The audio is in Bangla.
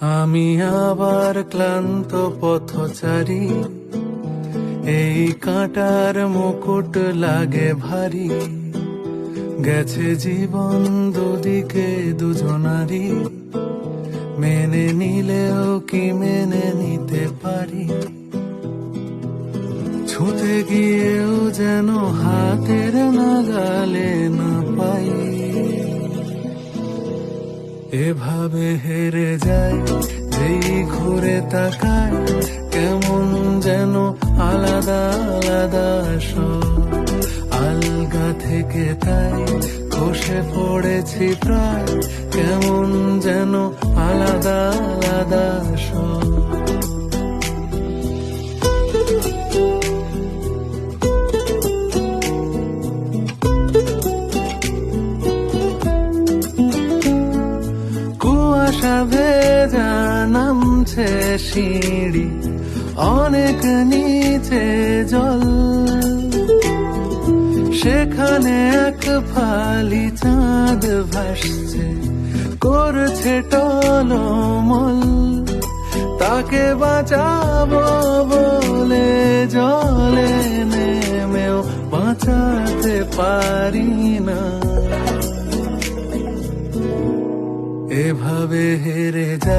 আমি আবার ক্লান্ত পথচারী, এই কাঁটার মুকুট লাগে ভারী। গেছে জীবন দুদিকে দুজনারই, মেনে নিলেও কি মেনে নিতে পারি? ছুঁতে গিয়েও যেন হাতের নাগালে না পাই। এভাবে হেরে যায় যেই ঘুরে তাকায়, কেমন যেন আলাদা আলাদা সব। আলগা থেকে তাই খসে পড়েছি প্রায়, কেমন যেন আলাদা আলাদা সব। কুয়াশা ভেজা নামছে সিঁড়ি, অনেক নিচে জল। সেখানে এক ফালি চাঁদ ভাসছে, করছে টলমল। তাকে বাঁচাবো বলে জলে নেমেও বাঁচাতে পারি না। এভাবে হেরে যায়।